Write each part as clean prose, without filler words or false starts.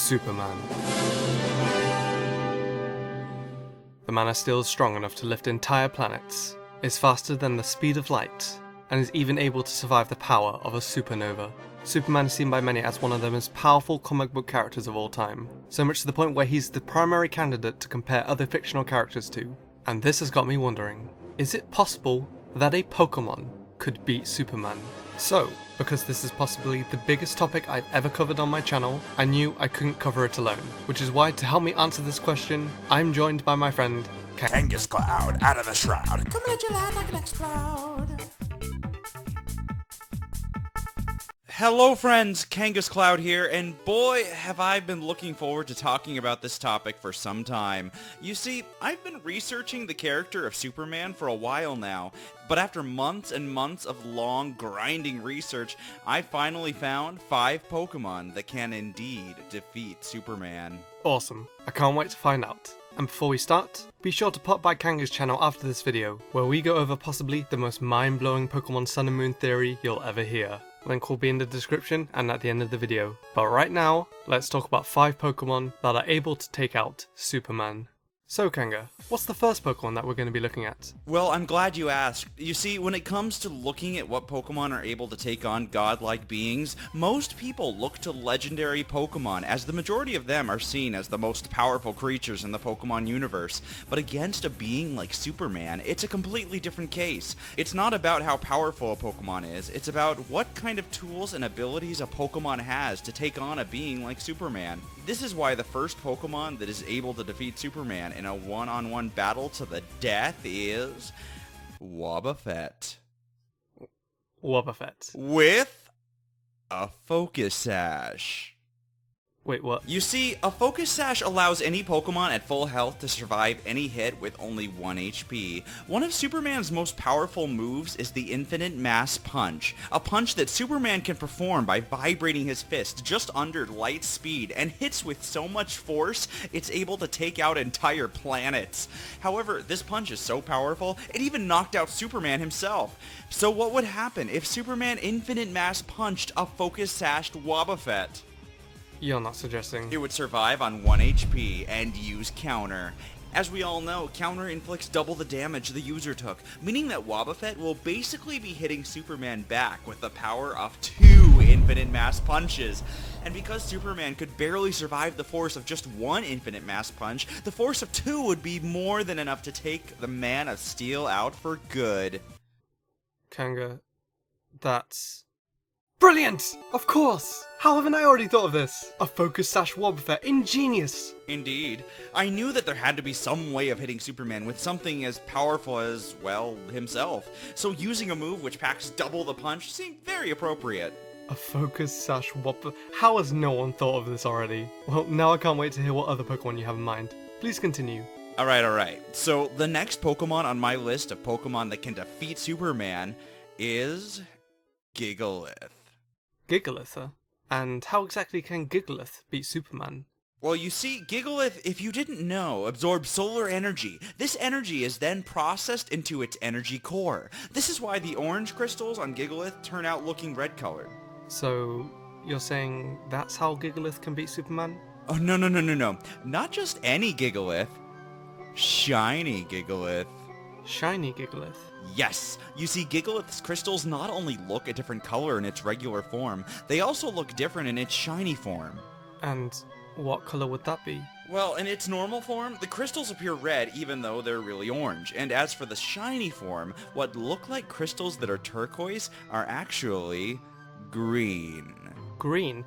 Superman. The man of steel is strong enough to lift entire planets, is faster than the speed of light, and is even able to survive the power of a supernova. Superman is seen by many as one of the most powerful comic book characters of all time, so much to the point where he's the primary candidate to compare other fictional characters to. And this has got me wondering, is it possible that a Pokémon could beat Superman? So, because this is possibly the biggest topic I've ever covered on my channel, I knew I couldn't cover it alone, which is why to help me answer this question, I'm joined by my friend Kangascloud, out of the shroud. Come let your light like an explode. Hello friends, Kangascloud here, and boy have I been looking forward to talking about this topic for some time. You see, I've been researching the character of Superman for a while now, but after months and months of long, grinding research, I finally found 5 Pokemon that can indeed defeat Superman. Awesome, I can't wait to find out. And before we start, be sure to pop by Kanga's channel after this video, where we go over possibly the most mind-blowing Pokemon Sun and Moon theory you'll ever hear. Link will be in the description and at the end of the video. But right now, let's talk about 5 Pokemon that are able to take out Superman. So Kanga, what's the first Pokemon that we're going to be looking at? Well, I'm glad you asked. You see, when it comes to looking at what Pokemon are able to take on godlike beings, most people look to legendary Pokemon, as the majority of them are seen as the most powerful creatures in the Pokemon universe. But against a being like Superman, it's a completely different case. It's not about how powerful a Pokemon is, it's about what kind of tools and abilities a Pokemon has to take on a being like Superman. This is why the first Pokemon that is able to defeat Superman in a one-on-one battle to the death is Wobbuffet. Wobbuffet. With a Focus Sash. Wait, what? You see, a Focus Sash allows any Pokemon at full health to survive any hit with only 1 HP. One of Superman's most powerful moves is the Infinite Mass Punch, a punch that Superman can perform by vibrating his fist just under light speed and hits with so much force it's able to take out entire planets. However, this punch is so powerful, it even knocked out Superman himself. So what would happen if Superman Infinite Mass punched a Focus Sashed Wobbuffet? You're not suggesting. It would survive on 1 HP and use Counter. As we all know, Counter inflicts double the damage the user took, meaning that Wobbuffet will basically be hitting Superman back with the power of 2 Infinite Mass Punches. And because Superman could barely survive the force of just 1 Infinite Mass Punch, the force of 2 would be more than enough to take the Man of Steel out for good. Kanga, that's brilliant! Of course! How haven't I already thought of this? A Focus Sash Wobbuffet, ingenious! Indeed. I knew that there had to be some way of hitting Superman with something as powerful as, well, himself. So using a move which packs double the punch seemed very appropriate. A Focus Sash Wobbuffet? How has no one thought of this already? Well, now I can't wait to hear what other Pokemon you have in mind. Please continue. Alright. So the next Pokemon on my list of Pokemon that can defeat Superman is Gigalith. Gigalith, huh? And how exactly can Gigalith beat Superman? Well, you see, Gigalith, if you didn't know, absorbs solar energy. This energy is then processed into its energy core. This is why the orange crystals on Gigalith turn out looking red-colored. So, you're saying that's how Gigalith can beat Superman? Oh, no. Not just any Gigalith. Shiny Gigalith. Shiny Gigalith? Yes, you see, Gigalith's crystals not only look a different color in its regular form, they also look different in its shiny form. And what color would that be? Well, in its normal form, the crystals appear red even though they're really orange. And as for the shiny form, what look like crystals that are turquoise are actually green. Green?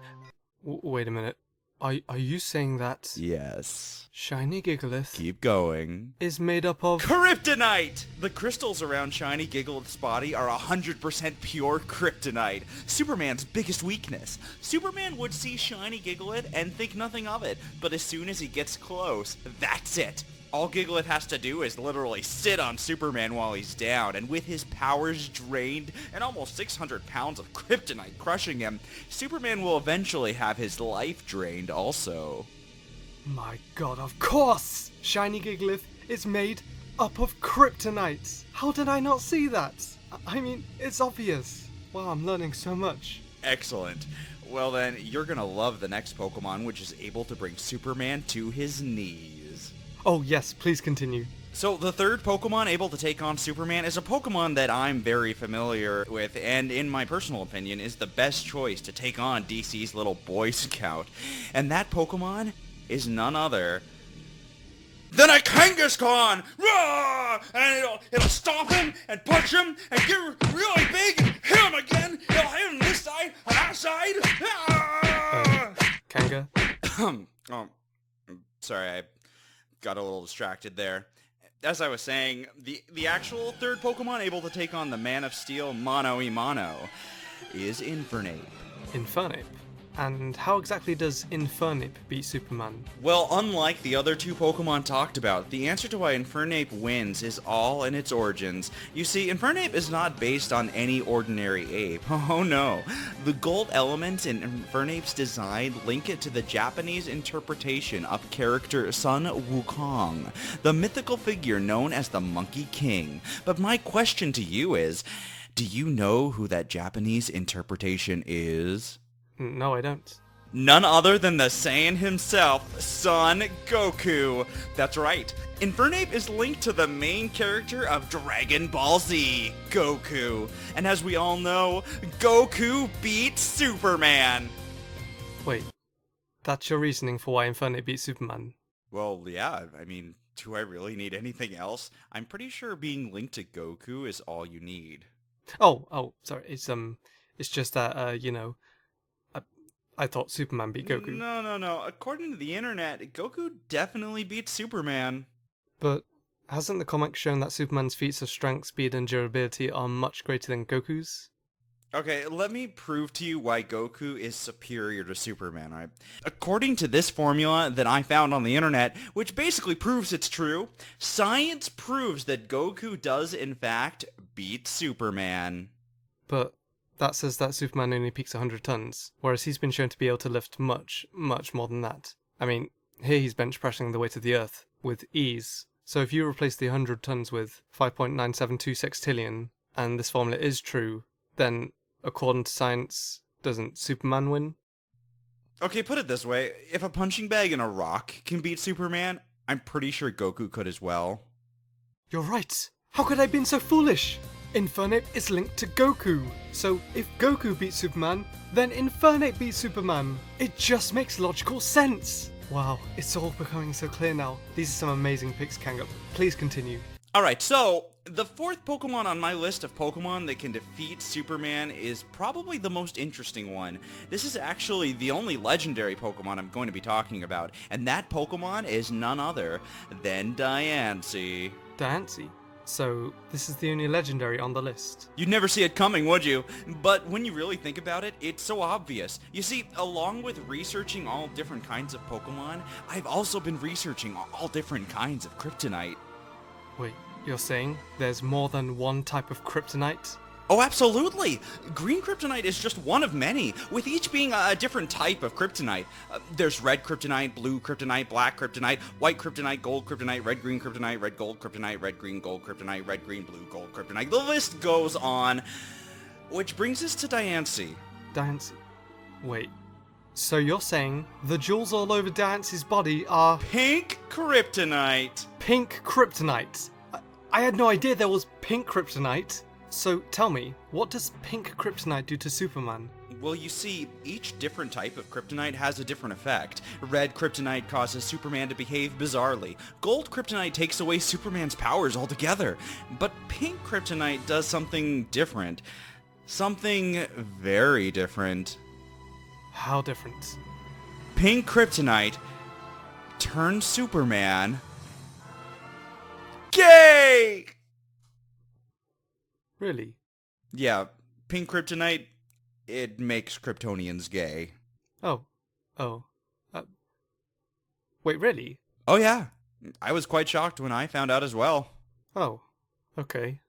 Wait a minute. Are you saying that... Yes. Shiny Gigalith... Keep going. ...is made up of... Kryptonite! The crystals around Shiny Gigalith's body are 100% pure Kryptonite, Superman's biggest weakness. Superman would see Shiny Gigalith and think nothing of it, but as soon as he gets close, that's it. All Gigalith has to do is literally sit on Superman while he's down, and with his powers drained and almost 600 pounds of kryptonite crushing him, Superman will eventually have his life drained also. My god, of course! Shiny Gigalith is made up of kryptonite! How did I not see that? I mean, it's obvious. Wow, I'm learning so much. Excellent. Well then, you're gonna love the next Pokemon, which is able to bring Superman to his knees. Oh yes, please continue. So the third Pokemon able to take on Superman is a Pokemon that I'm very familiar with, and in my personal opinion is the best choice to take on DC's little Boy Scout. And that Pokemon is none other than a Kangascloud! Roar! And it'll stop him and punch him and get really big and hit him again. It'll hit him this side and that side. Kanga? Oh, sorry, I got a little distracted there. As I was saying, the actual third Pokemon able to take on the Man of Steel Mono y Mono is Infernape. Infernape? And how exactly does Infernape beat Superman? Well, unlike the other two Pokemon talked about, the answer to why Infernape wins is all in its origins. You see, Infernape is not based on any ordinary ape. Oh no. The gold elements in Infernape's design link it to the Japanese interpretation of character Sun Wukong, the mythical figure known as the Monkey King. But my question to you is, do you know who that Japanese interpretation is? No, I don't. None other than the Saiyan himself, Son Goku. That's right. Infernape is linked to the main character of Dragon Ball Z, Goku. And as we all know, Goku beat Superman. Wait, that's your reasoning for why Infernape beats Superman? Well, yeah, I mean, do I really need anything else? I'm pretty sure being linked to Goku is all you need. Oh, sorry, it's just that, I thought Superman beat Goku. No. According to the internet, Goku definitely beats Superman. But hasn't the comic shown that Superman's feats of strength, speed, and durability are much greater than Goku's? Okay, let me prove to you why Goku is superior to Superman, right? According to this formula that I found on the internet, which basically proves it's true, science proves that Goku does in fact beat Superman. But that says that Superman only peaks 100 tons, whereas he's been shown to be able to lift much, much more than that. I mean, here he's bench pressing the weight of the Earth with ease. So if you replace the 100 tons with 5.972 sextillion, and this formula is true, then, according to science, doesn't Superman win? Okay, put it this way. If a punching bag and a rock can beat Superman, I'm pretty sure Goku could as well. You're right! How could I have been so foolish? Infernape is linked to Goku. So if Goku beats Superman, then Infernape beats Superman. It just makes logical sense. Wow, it's all becoming so clear now. These are some amazing picks, Kanga. Please continue. Alright, so the fourth Pokemon on my list of Pokemon that can defeat Superman is probably the most interesting one. This is actually the only legendary Pokemon I'm going to be talking about, and that Pokemon is none other than Diancie. Diancie? So this is the only legendary on the list. You'd never see it coming, would you? But when you really think about it, it's so obvious. You see, along with researching all different kinds of Pokemon, I've also been researching all different kinds of Kryptonite. Wait, you're saying there's more than one type of Kryptonite? Oh, absolutely! Green Kryptonite is just one of many, with each being a different type of Kryptonite. There's red Kryptonite, blue Kryptonite, black Kryptonite, white Kryptonite, gold Kryptonite, red green Kryptonite, red gold Kryptonite, red green gold Kryptonite, red green blue gold Kryptonite. The list goes on. Which brings us to Diancie. Diancie? Wait, so you're saying the jewels all over Diancie's body are Pink Kryptonite! pink Kryptonite? I had no idea there was pink Kryptonite. So tell me, what does pink Kryptonite do to Superman? Well, you see, each different type of Kryptonite has a different effect. Red Kryptonite causes Superman to behave bizarrely. Gold Kryptonite takes away Superman's powers altogether. But pink Kryptonite does something different. Something very different. How different? Pink Kryptonite turns Superman gay! Really? Yeah, pink Kryptonite, it makes Kryptonians gay. Oh. Wait, really? Oh yeah, I was quite shocked when I found out as well. Oh, okay.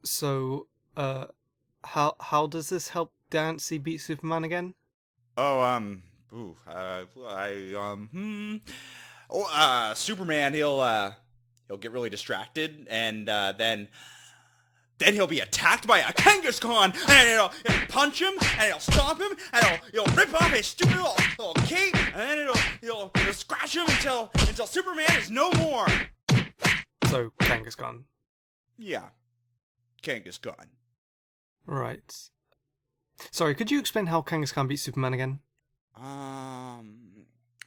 So, how does this help Diancie beat Superman again? Superman, he'll get really distracted, and then Then he'll be attacked by a Kangaskloud, and it'll punch him, and it'll stomp him, and it'll rip off his stupid little cape, and then it'll scratch him until Superman is no more. So, Kangaskloud. Yeah. Kangaskloud. Right. Sorry, could you explain how Kangaskloud beats Superman again?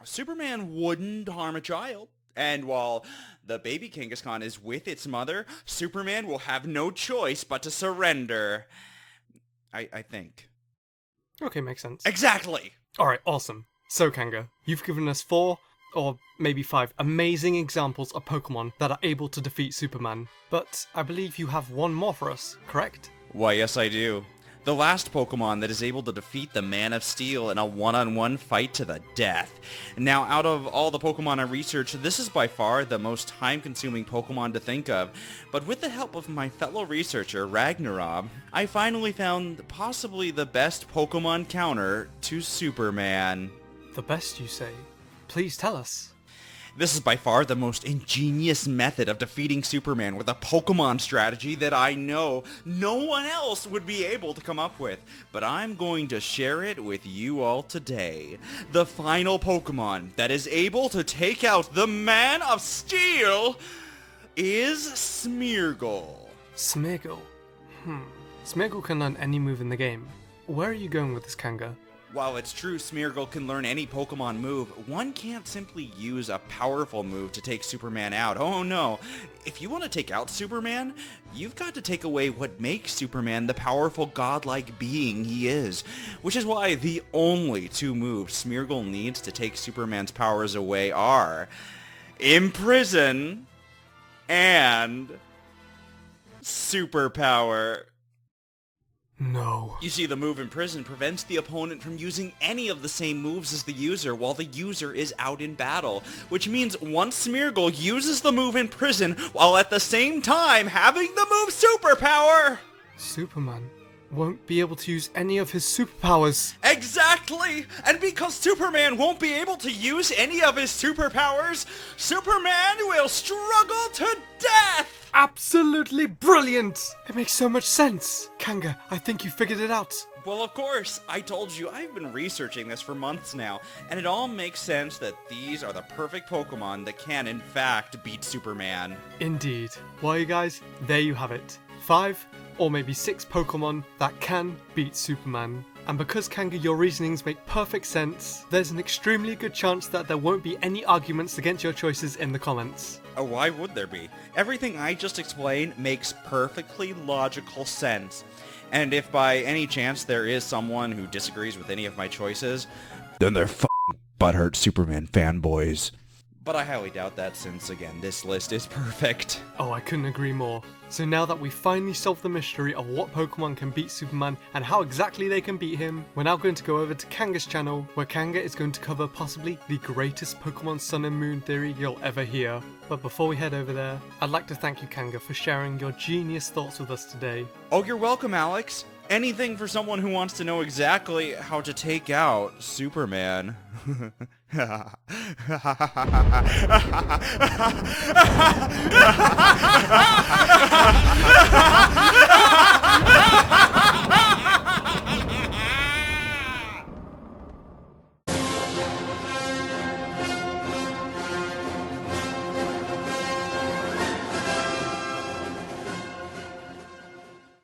Superman wouldn't harm a child. And while the baby Kangaskloud is with its mother, Superman will have no choice but to surrender. I think. Okay, makes sense. Exactly! Alright, awesome. So, Kanga, you've given us 4, or maybe 5, amazing examples of Pokemon that are able to defeat Superman. But I believe you have one more for us, correct? Why, yes I do. The last Pokemon that is able to defeat the Man of Steel in a one-on-one fight to the death. Now, out of all the Pokemon I researched, this is by far the most time-consuming Pokemon to think of. But with the help of my fellow researcher, Ragnarok, I finally found possibly the best Pokemon counter to Superman. The best, you say? Please tell us. This is by far the most ingenious method of defeating Superman with a Pokemon strategy that I know no one else would be able to come up with. But I'm going to share it with you all today. The final Pokemon that is able to take out the Man of Steel is Smeargle. Smeargle? Smeargle can learn any move in the game. Where are you going with this, Kanga? While it's true Smeargle can learn any Pokemon move, one can't simply use a powerful move to take Superman out. Oh no, if you want to take out Superman, you've got to take away what makes Superman the powerful godlike being he is. Which is why the only 2 moves Smeargle needs to take Superman's powers away are Imprison and Superpower. No. You see, the move Imprison prevents the opponent from using any of the same moves as the user while the user is out in battle, which means once Smeargle uses the move Imprison while at the same time having the move Superpower, Superman won't be able to use any of his superpowers. Exactly! And because Superman won't be able to use any of his superpowers, Superman will struggle to death! Absolutely brilliant! It makes so much sense. Kanga, I think you figured it out. Well, of course. I told you, I've been researching this for months now, and it all makes sense that these are the perfect Pokemon that can, in fact, beat Superman. Indeed. Well, you guys, there you have it. 5 or maybe 6 Pokemon that can beat Superman. And because, Kanga, your reasonings make perfect sense, there's an extremely good chance that there won't be any arguments against your choices in the comments. Oh, why would there be? Everything I just explained makes perfectly logical sense. And if by any chance there is someone who disagrees with any of my choices, then they're f***ing butthurt Superman fanboys. But I highly doubt that since, again, this list is perfect. Oh, I couldn't agree more. So now that we've finally solved the mystery of what Pokemon can beat Superman and how exactly they can beat him, we're now going to go over to Kanga's channel, where Kanga is going to cover possibly the greatest Pokemon Sun and Moon theory you'll ever hear. But before we head over there, I'd like to thank you, Kanga, for sharing your genius thoughts with us today. Oh, you're welcome, Alex. Anything for someone who wants to know exactly how to take out Superman.